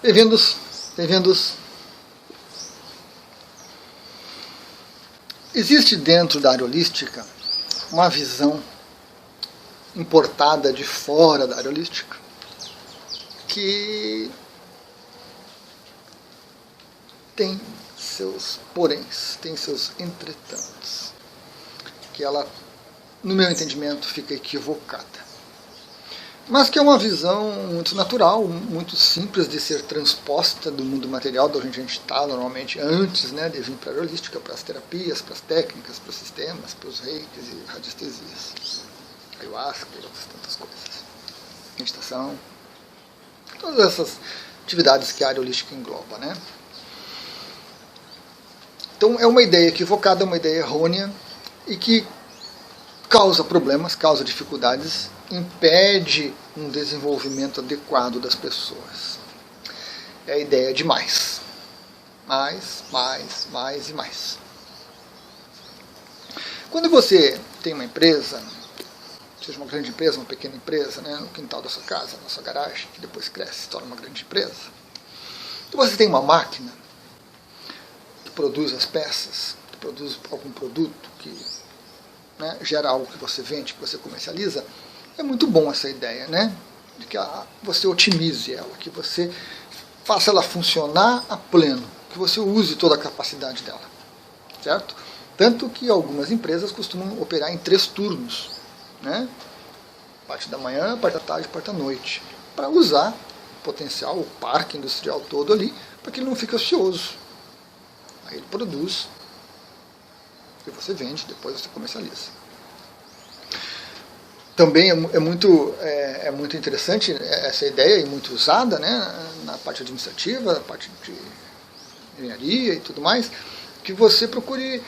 Bem-vindos, bem-vindos. Existe dentro da área holística uma visão importada de fora da área holística que tem seus poréns, tem seus entretantos, que ela, no meu entendimento, fica equivocada. Mas que é uma visão muito natural, muito simples de ser transposta do mundo material, de onde a gente está normalmente antes, né, de vir para a área holística, para as terapias, para as técnicas, para os sistemas, para os reikis e radiestesias, ayahuasca e outras tantas coisas. Meditação, todas essas atividades que a área holística engloba, né? Então é uma ideia equivocada, uma ideia errônea e que causa problemas, causa dificuldades, impede um desenvolvimento adequado das pessoas. É a ideia de mais. Mais e mais. Quando você tem uma empresa, seja uma grande empresa, uma pequena empresa, né, no quintal da sua casa, na sua garagem, que depois cresce e se torna uma grande empresa, e você tem uma máquina que produz as peças, que produz algum produto, que, né, gera algo que você vende, que você comercializa, é muito bom essa ideia, né? De que você otimize ela, que você faça ela funcionar a pleno, que você use toda a capacidade dela, certo? Tanto que algumas empresas costumam operar em 3 turnos, né? Parte da manhã, parte da tarde, parte da noite, para usar o potencial, o parque industrial todo ali, para que ele não fique ocioso. Aí ele produz, e você vende, depois você comercializa. Também é muito interessante essa ideia e muito usada, né, na parte administrativa, na parte de engenharia e tudo mais, que você procure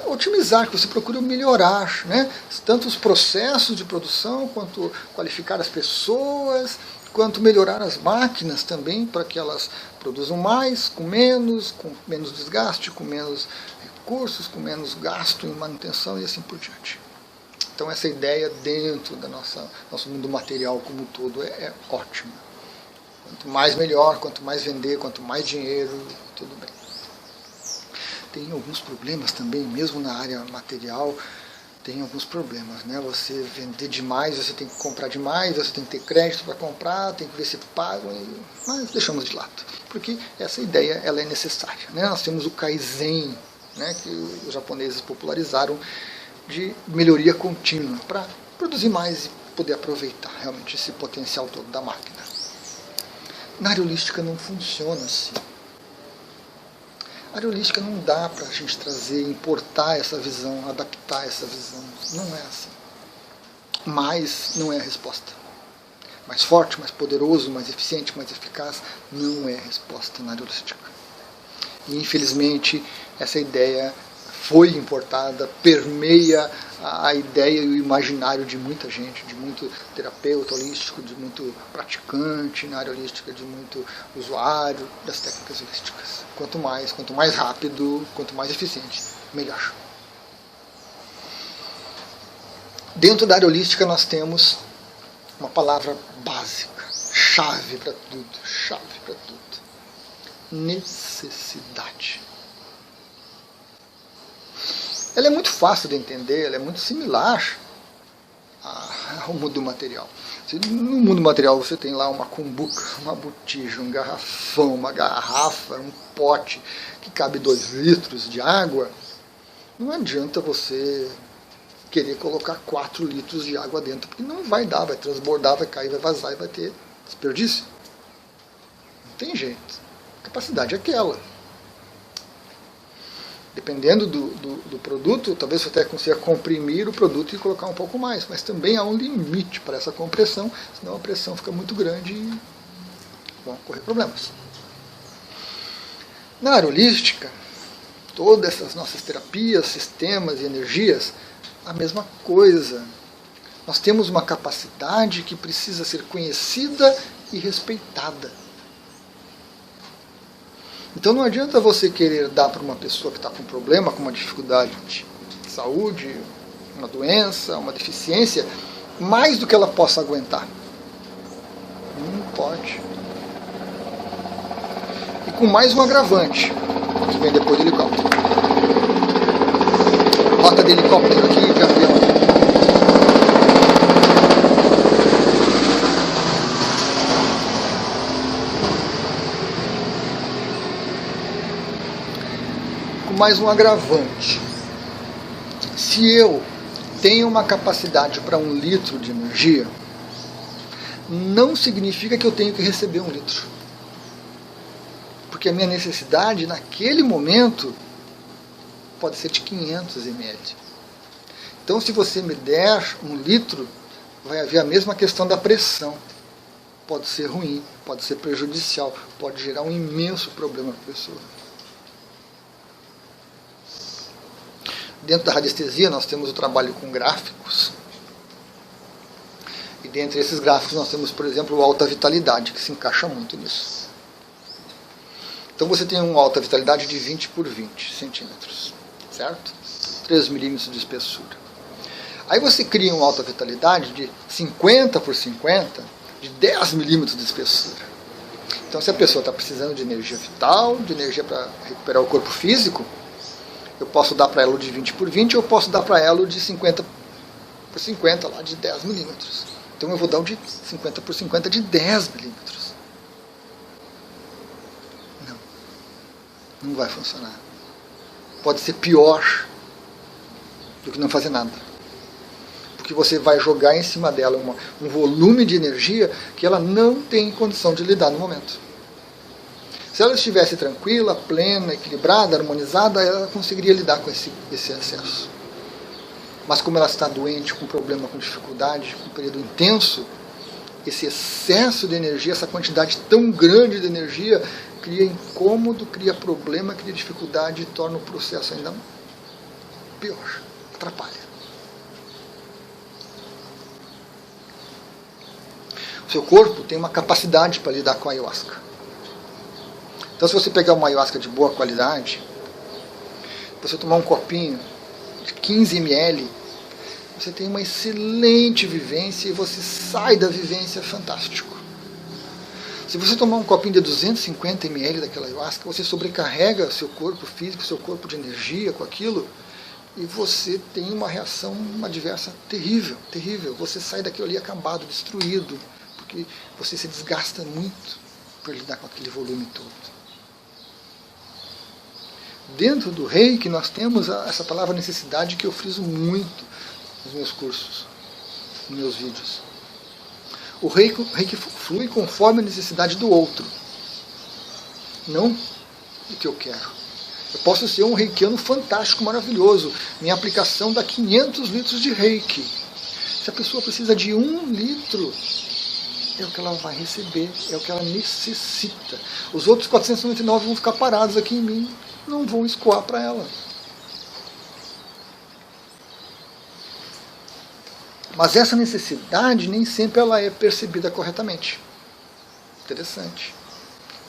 otimizar, que você procure melhorar, né, tanto os processos de produção, quanto qualificar as pessoas, quanto melhorar as máquinas também, para que elas produzam mais, com menos desgaste, com menos recursos, com menos gasto em manutenção e assim por diante. Então essa ideia dentro do nosso mundo material como um todo é ótima. Quanto mais melhor, quanto mais vender, quanto mais dinheiro, tudo bem. Tem alguns problemas também, mesmo na área material, tem alguns problemas, né? Você vender demais, você tem que comprar demais, você tem que ter crédito para comprar, tem que ver se pagam, mas deixamos de lado. Porque essa ideia ela é necessária, né? Nós temos o Kaizen, né, que os japoneses popularizaram, de melhoria contínua, para produzir mais e poder aproveitar realmente esse potencial todo da máquina. Na área holística não funciona assim. A área holística não dá para a gente trazer, importar essa visão, adaptar essa visão. Não é assim. Mais não é a resposta. Mais forte, mais poderoso, mais eficiente, mais eficaz, não é a resposta na área holística. E infelizmente essa ideia foi importada, permeia a ideia e o imaginário de muita gente, de muito terapeuta holístico, de muito praticante na área holística, de muito usuário das técnicas holísticas. Quanto mais rápido, quanto mais eficiente, melhor. Dentro da área holística nós temos uma palavra básica, chave para tudo, necessidade. Ela é muito fácil de entender, ela é muito similar ao mundo material. No mundo material você tem lá uma cumbuca, uma botija, um garrafão, uma garrafa, um pote que cabe 2 litros de água. Não adianta você querer colocar 4 litros de água dentro, porque não vai dar, vai transbordar, vai cair, vai vazar e vai ter desperdício. Não tem jeito. A capacidade é aquela. Dependendo do produto, talvez você até consiga comprimir o produto e colocar um pouco mais, mas também há um limite para essa compressão, senão a pressão fica muito grande e vão ocorrer problemas. Na área holística, todas essas nossas terapias, sistemas e energias, a mesma coisa. Nós temos uma capacidade que precisa ser conhecida e respeitada. Então não adianta você querer dar para uma pessoa que está com um problema, com uma dificuldade de saúde, uma doença, uma deficiência, mais do que ela possa aguentar. Não pode. com mais um agravante, que vem depois do helicóptero. Rota de helicóptero aqui, de avião. Com mais um agravante. Se eu tenho uma capacidade para 1 litro de energia, não significa que eu tenho que receber 1 litro. Porque a minha necessidade naquele momento pode ser de 500 ml. Então, se você me der 1 litro, vai haver a mesma questão da pressão. Pode ser ruim, pode ser prejudicial, pode gerar um imenso problema para a pessoa. Dentro da radiestesia, nós temos o trabalho com gráficos. E dentre esses gráficos, nós temos, por exemplo, o alta vitalidade, que se encaixa muito nisso. Então, você tem uma alta vitalidade de 20 por 20 centímetros, certo? 3 milímetros de espessura. Aí você cria uma alta vitalidade de 50 por 50, de 10 milímetros de espessura. Então, se a pessoa está precisando de energia vital, de energia para recuperar o corpo físico, eu posso dar para ela o de 20 por 20, ou eu posso dar para ela o de 50 por 50, lá de 10 milímetros. Então eu vou dar o de 50 por 50 de 10 milímetros. Não vai funcionar. Pode ser pior do que não fazer nada. Porque você vai jogar em cima dela um volume de energia que ela não tem condição de lidar no momento. Se ela estivesse tranquila, plena, equilibrada, harmonizada, ela conseguiria lidar com esse excesso. Mas como ela está doente, com problema, com dificuldade, com um período intenso, esse excesso de energia, essa quantidade tão grande de energia, cria incômodo, cria problema, cria dificuldade e torna o processo ainda pior, atrapalha. O seu corpo tem uma capacidade para lidar com a ayahuasca. Então, se você pegar uma ayahuasca de boa qualidade, você tomar um copinho de 15 ml, você tem uma excelente vivência e você sai da vivência fantástico. Se você tomar um copinho de 250 ml daquela ayahuasca, você sobrecarrega seu corpo físico, seu corpo de energia com aquilo, e você tem uma reação adversa terrível, terrível. Você sai daquilo ali acabado, destruído, porque você se desgasta muito para lidar com aquele volume todo. Dentro do Reiki nós temos essa palavra necessidade que eu friso muito nos meus cursos, nos meus vídeos. O Reiki flui conforme a necessidade do outro, não do que eu quero. Eu posso ser um reikiano fantástico, maravilhoso. Minha aplicação dá 500 litros de Reiki. Se a pessoa precisa de 1 litro, é o que ela vai receber, é o que ela necessita. Os outros 499 vão ficar parados aqui em mim, não vão escoar para ela. Mas essa necessidade nem sempre ela é percebida corretamente. Interessante.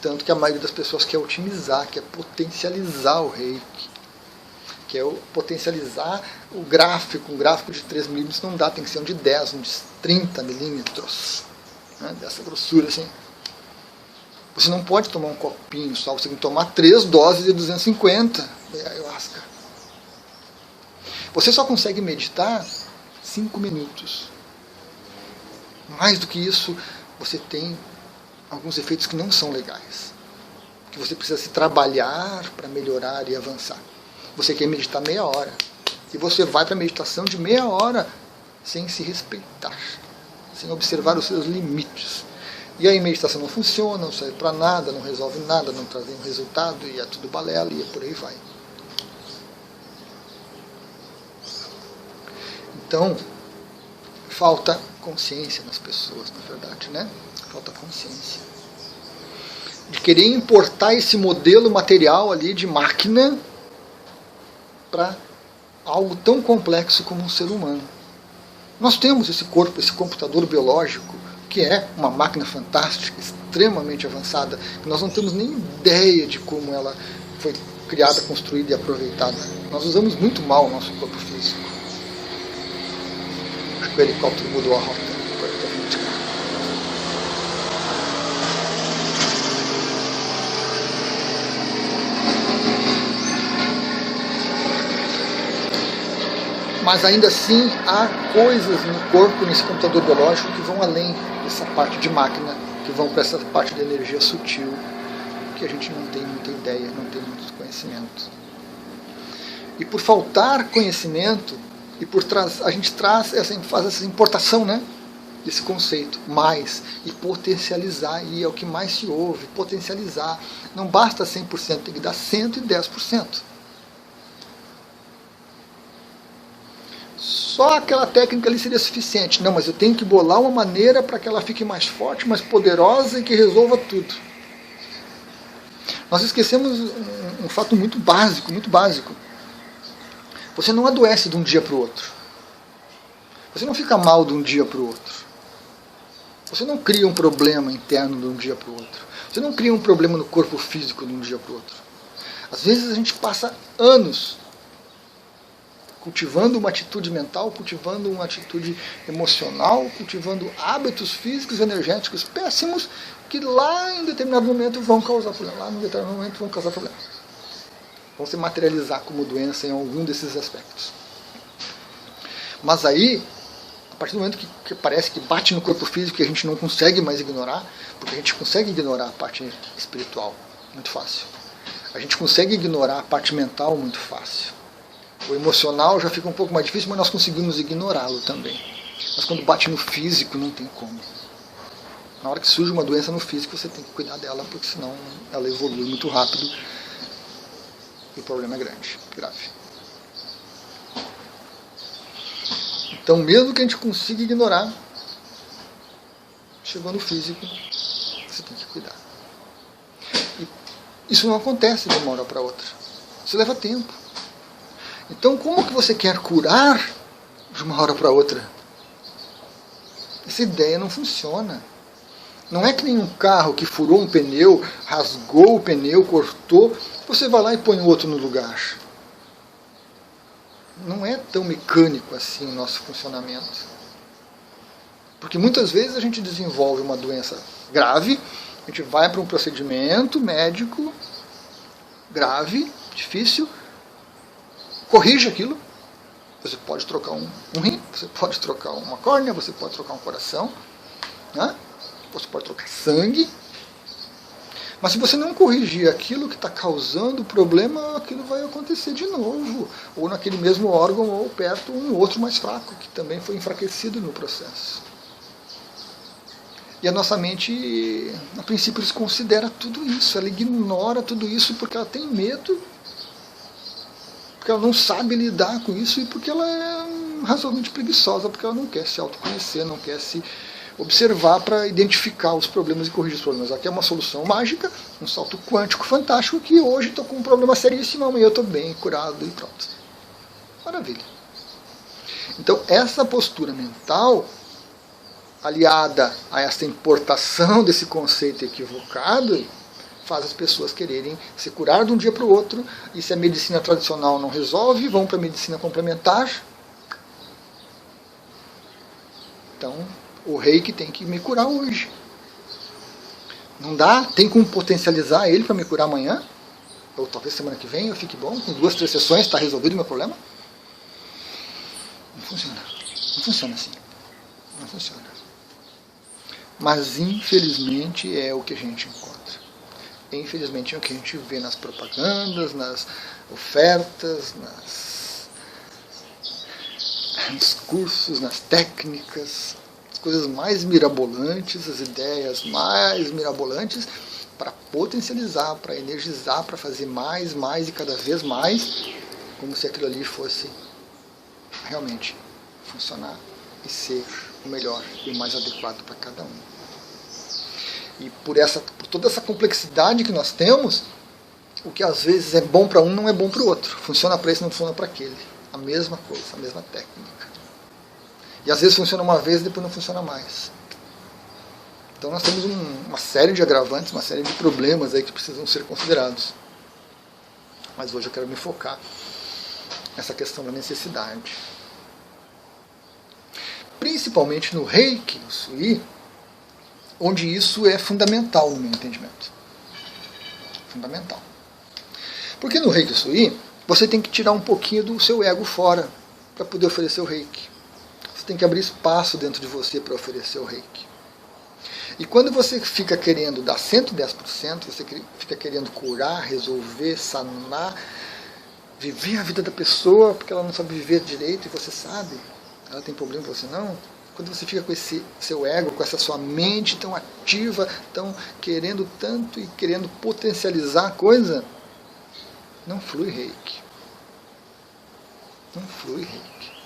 Tanto que a maioria das pessoas quer otimizar, quer potencializar o Reiki, quer potencializar o gráfico. Um gráfico de 3 milímetros não dá, tem que ser um de 10, um de 30 milímetros. Né, dessa grossura assim. Você não pode tomar um copinho só, você tem que tomar 3 doses de 250 de ayahuasca. Você só consegue meditar 5 minutos. Mais do que isso, você tem alguns efeitos que não são legais. Que você precisa se trabalhar para melhorar e avançar. Você quer meditar meia hora. E você vai para a meditação de meia hora sem se respeitar, sem observar os seus limites. E aí a meditação não funciona, não serve para nada, não resolve nada, não traz nenhum resultado, e é tudo balela, e por aí vai. Então, falta consciência nas pessoas, na verdade, né? Falta consciência. De querer importar esse modelo material ali de máquina para algo tão complexo como um ser humano. Nós temos esse corpo, esse computador biológico, que é uma máquina fantástica, extremamente avançada, que nós não temos nem ideia de como ela foi criada, construída e aproveitada. Nós usamos muito mal o nosso corpo físico. Acho que o helicóptero mudou a rota. Mas ainda assim há coisas no corpo, nesse computador biológico, que vão além dessa parte de máquina, que vão para essa parte de energia sutil, que a gente não tem muita ideia, não tem muito conhecimento. E por faltar conhecimento, e por a gente faz essa importação, né, desse conceito, mais, e potencializar, e é o que mais se ouve, potencializar. Não basta 100%, tem que dar 110%. Só aquela técnica ali seria suficiente. Não, mas eu tenho que bolar uma maneira para que ela fique mais forte, mais poderosa e que resolva tudo. Nós esquecemos um fato muito básico, muito básico. Você não adoece de um dia para o outro. Você não fica mal de um dia para o outro. Você não cria um problema interno de um dia para o outro. Você não cria um problema no corpo físico de um dia para o outro. Às vezes a gente passa anos cultivando uma atitude mental, cultivando uma atitude emocional, cultivando hábitos físicos e energéticos péssimos que lá em determinado momento vão causar problema. Lá em determinado momento vão causar problema. Vão se materializar como doença em algum desses aspectos. Mas aí, a partir do momento que parece que bate no corpo físico, que a gente não consegue mais ignorar, porque a gente consegue ignorar a parte espiritual muito fácil. A gente consegue ignorar a parte mental muito fácil. O emocional já fica um pouco mais difícil, mas nós conseguimos ignorá-lo também. Mas quando bate no físico, não tem como. Na hora que surge uma doença no físico, você tem que cuidar dela, porque senão ela evolui muito rápido e o problema é grande, grave. Então, mesmo que a gente consiga ignorar, chegou no físico, você tem que cuidar. E isso não acontece de uma hora para outra. Isso leva tempo. Então, como que você quer curar de uma hora para outra? Essa ideia não funciona. Não é que nem um carro que furou um pneu, rasgou o pneu, cortou, você vai lá e põe o outro no lugar. Não é tão mecânico assim o nosso funcionamento. Porque muitas vezes a gente desenvolve uma doença grave, a gente vai para um procedimento médico grave, difícil, corrige aquilo. Você pode trocar um rim, você pode trocar uma córnea, você pode trocar um coração, né? Você pode trocar sangue. Mas se você não corrigir aquilo que está causando o problema, aquilo vai acontecer de novo. Ou naquele mesmo órgão, ou perto, um outro mais fraco, que também foi enfraquecido no processo. E a nossa mente, a princípio, desconsidera tudo isso. Ela ignora tudo isso porque ela tem medo, porque ela não sabe lidar com isso e porque ela é razoavelmente preguiçosa, porque ela não quer se autoconhecer, não quer se observar para identificar os problemas e corrigir os problemas. Aqui é uma solução mágica, um salto quântico fantástico, que hoje estou com um problema seríssimo, amanhã eu estou bem, curado e pronto. Maravilha. Então, essa postura mental, aliada a essa importação desse conceito equivocado, faz as pessoas quererem se curar de um dia para o outro, e se a medicina tradicional não resolve, vão para a medicina complementar. Então, o reiki tem que me curar hoje. Não dá? Tem como potencializar ele para me curar amanhã? Ou talvez semana que vem eu fique bom, com 2, 3 sessões está resolvido o meu problema? Não funciona. Não funciona assim. Não funciona. Mas infelizmente é o que a gente encontra. Infelizmente é o que a gente vê nas propagandas, nas ofertas, nos cursos, nas técnicas, as coisas mais mirabolantes, as ideias mais mirabolantes, para potencializar, para energizar, para fazer mais e cada vez mais, como se aquilo ali fosse realmente funcionar e ser o melhor e o mais adequado para cada um. E por toda essa complexidade que nós temos, o que às vezes é bom para um não é bom para o outro. Funciona para esse, não funciona para aquele. A mesma coisa, a mesma técnica. E às vezes funciona uma vez e depois não funciona mais. Então nós temos uma série de agravantes, uma série de problemas aí que precisam ser considerados. Mas hoje eu quero me focar nessa questão da necessidade. Principalmente no Reiki, no Sui, onde isso é fundamental no meu entendimento. Fundamental. Porque no Reiki Sui, você tem que tirar um pouquinho do seu ego fora. para poder oferecer o reiki. Você tem que abrir espaço dentro de você para oferecer o reiki. E quando você fica querendo dar 110%, você fica querendo curar, resolver, sanar, viver a vida da pessoa, porque ela não sabe viver direito e você sabe, ela tem problema e você não. Quando você fica com esse seu ego, com essa sua mente tão ativa, tão querendo tanto e querendo potencializar a coisa, não flui reiki. Não flui reiki.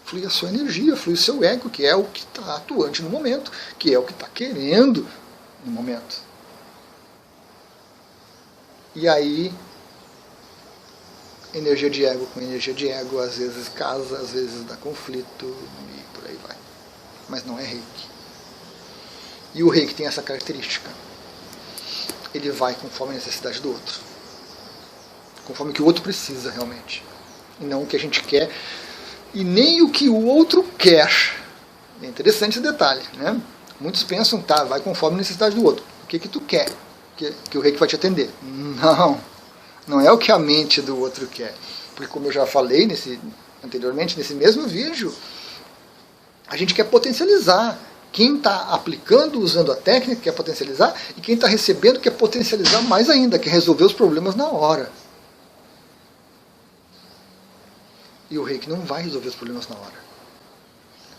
Flui a sua energia, flui o seu ego, que é o que está atuante no momento, que é o que está querendo no momento. E aí, energia de ego com energia de ego, às vezes casa, às vezes dá conflito, e por aí vai. Mas não é reiki. E o reiki tem essa característica. Ele vai conforme a necessidade do outro. Conforme o que o outro precisa realmente. E não o que a gente quer. E nem o que o outro quer. É interessante esse detalhe, né? Muitos pensam, tá, vai conforme a necessidade do outro. O que tu quer? Que o reiki vai te atender. Não. Não é o que a mente do outro quer. Porque como eu já falei anteriormente, nesse mesmo vídeo, a gente quer potencializar. Quem está aplicando, usando a técnica, quer potencializar, e quem está recebendo quer potencializar mais ainda, quer resolver os problemas na hora. E o reiki não vai resolver os problemas na hora.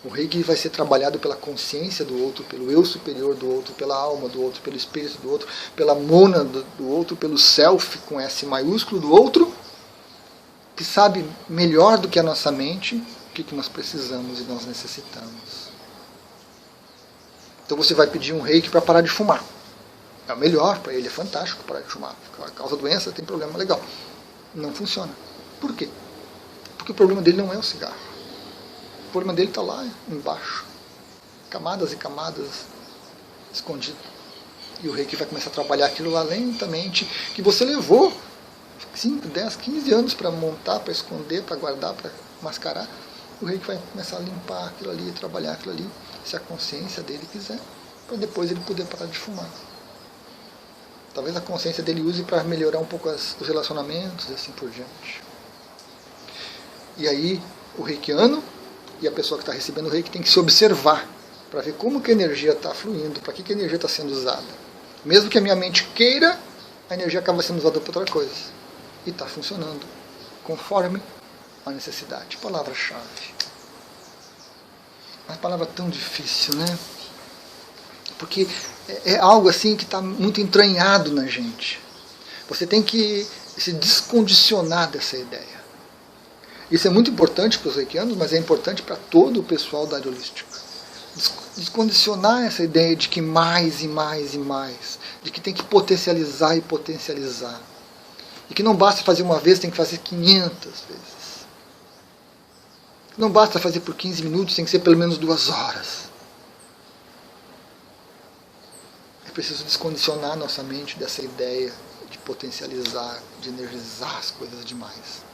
O reiki vai ser trabalhado pela consciência do outro, pelo eu superior do outro, pela alma do outro, pelo espírito do outro, pela mona do outro, pelo self com S maiúsculo do outro, que sabe melhor do que a nossa mente o que nós precisamos e nós necessitamos. Então você vai pedir um reiki para parar de fumar. É o melhor para ele, é fantástico parar de fumar. Causa doença, tem problema, legal. Não funciona. Por quê? Porque o problema dele não é o cigarro. O problema dele está lá embaixo. Camadas e camadas escondido. E o reiki vai começar a trabalhar aquilo lá lentamente, que você levou 5, 10, 15 anos para montar, para esconder, para guardar, para mascarar. O reiki vai começar a limpar aquilo ali, trabalhar aquilo ali, se a consciência dele quiser, para depois ele poder parar de fumar. Talvez a consciência dele use para melhorar um pouco os relacionamentos e assim por diante. E aí, o reikiano e a pessoa que está recebendo o reiki tem que se observar para ver como que a energia está fluindo, para que a energia está sendo usada. Mesmo que a minha mente queira, a energia acaba sendo usada para outra coisa. E está funcionando conforme a necessidade. Palavra-chave. Uma palavra tão difícil, né? Porque é algo assim que está muito entranhado na gente. Você tem que se descondicionar dessa ideia. Isso é muito importante para os reikianos, mas é importante para todo o pessoal da área holística. Descondicionar essa ideia de que mais e mais e mais, de que tem que potencializar e potencializar. E que não basta fazer uma vez, tem que fazer 500 vezes. Não basta fazer por 15 minutos, tem que ser pelo menos 2 horas. É preciso descondicionar nossa mente dessa ideia de potencializar, de energizar as coisas demais.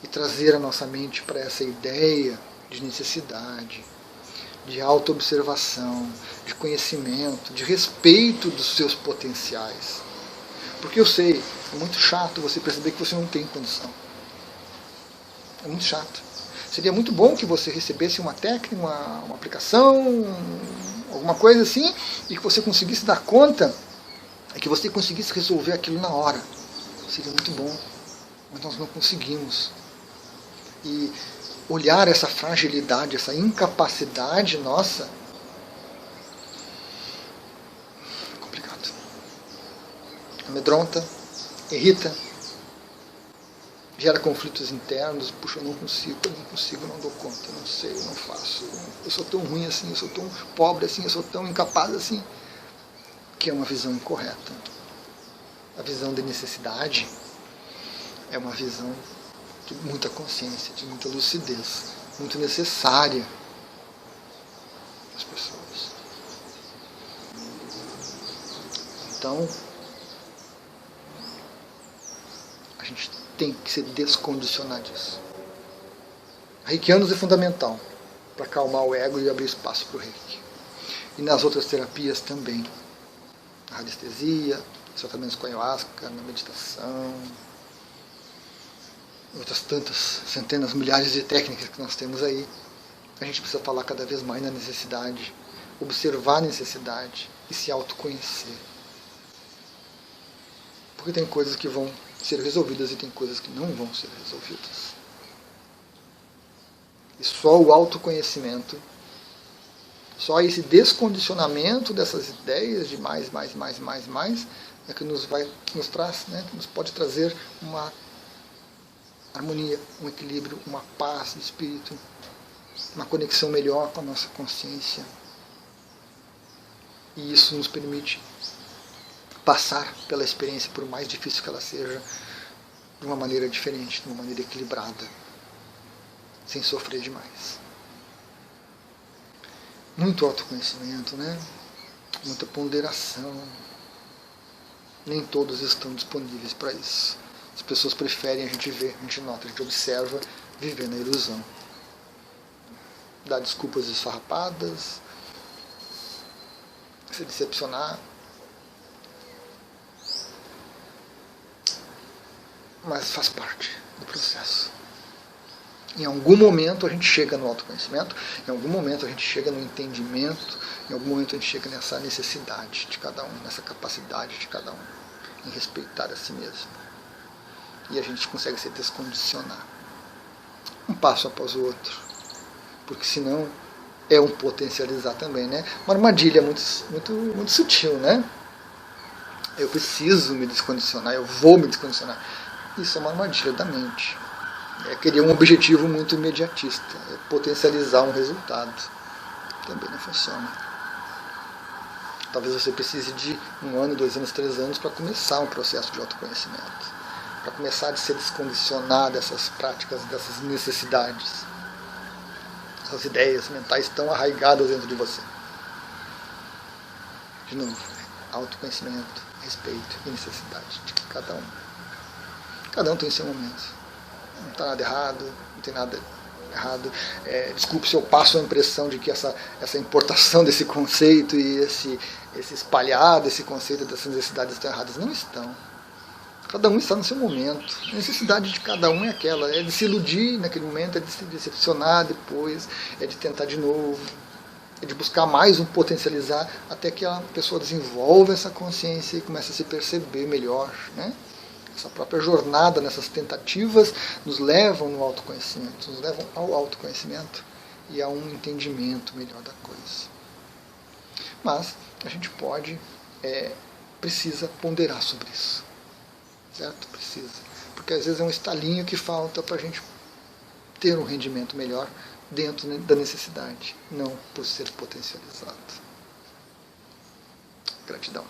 E trazer a nossa mente para essa ideia de necessidade, de autoobservação, de conhecimento, de respeito dos seus potenciais. Porque eu sei, é muito chato você perceber que você não tem condição. É muito chato. Seria muito bom que você recebesse uma técnica, uma aplicação, alguma coisa assim, e que você conseguisse dar conta, e que você conseguisse resolver aquilo na hora. Seria muito bom. Mas nós não conseguimos. E olhar essa fragilidade, essa incapacidade nossa, é complicado. Amedronta, irrita, gera conflitos internos. Puxa, eu não consigo, não dou conta, eu não sei, eu não faço. Eu sou tão ruim assim, eu sou tão pobre assim, eu sou tão incapaz assim. Que é uma visão incorreta. A visão de necessidade é uma visão de muita consciência, de muita lucidez, muito necessária às pessoas. Então, a gente tem que se descondicionar disso. Reikianos é fundamental para acalmar o ego e abrir espaço para o reiki. E nas outras terapias também. Na radiestesia, tratamentos com ayahuasca, na meditação. outras tantas centenas, milhares de técnicas que nós temos aí, a gente precisa falar cada vez mais na necessidade, observar a necessidade e se autoconhecer. Porque tem coisas que vão ser resolvidas e tem coisas que não vão ser resolvidas. E só o autoconhecimento, só esse descondicionamento dessas ideias de mais, é que nos traz, né, nos pode trazer uma harmonia, um equilíbrio, uma paz de espírito, uma conexão melhor com a nossa consciência. E isso nos permite passar pela experiência, por mais difícil que ela seja, de uma maneira diferente, de uma maneira equilibrada, sem sofrer demais. Muito autoconhecimento, né? Muita ponderação. Nem todos estão disponíveis para isso. As pessoas preferem a gente ver, a gente nota, a gente observa, viver na ilusão. Dar desculpas esfarrapadas, se decepcionar. Mas faz parte do processo. Em algum momento a gente chega no autoconhecimento, em algum momento a gente chega no entendimento, em algum momento a gente chega nessa necessidade de cada um, nessa capacidade de cada um, em respeitar a si mesmo. E a gente consegue se descondicionar, um passo após o outro, porque senão é um potencializar também, né? Uma armadilha muito sutil, né? Eu preciso me descondicionar, eu vou me descondicionar. Isso é uma armadilha da mente. É querer um objetivo muito imediatista, é potencializar um resultado. Também não funciona. Talvez você precise de 1 ano, 2 anos, 3 anos para começar um processo de autoconhecimento, para começar a se descondicionar dessas práticas, dessas necessidades. Essas ideias mentais estão arraigadas dentro de você. De novo, autoconhecimento, respeito e necessidade de cada um. Cada um tem seu momento. Não está nada errado, não tem nada errado. Desculpe se eu passo a impressão de que essa importação desse conceito e esse espalhar desse conceito dessas necessidades estão erradas. Não estão. Cada um está no seu momento. A necessidade de cada um é aquela. É de se iludir naquele momento, é de se decepcionar depois, é de tentar de novo, é de buscar mais um potencializar até que a pessoa desenvolva essa consciência e comece a se perceber melhor, né? Essa própria jornada nessas tentativas nos levam no autoconhecimento, nos levam ao autoconhecimento e a um entendimento melhor da coisa. Mas a gente precisa ponderar sobre isso, certo? Precisa, porque às vezes é um estalinho que falta para a gente ter um rendimento melhor dentro da necessidade, não por ser potencializado. Gratidão.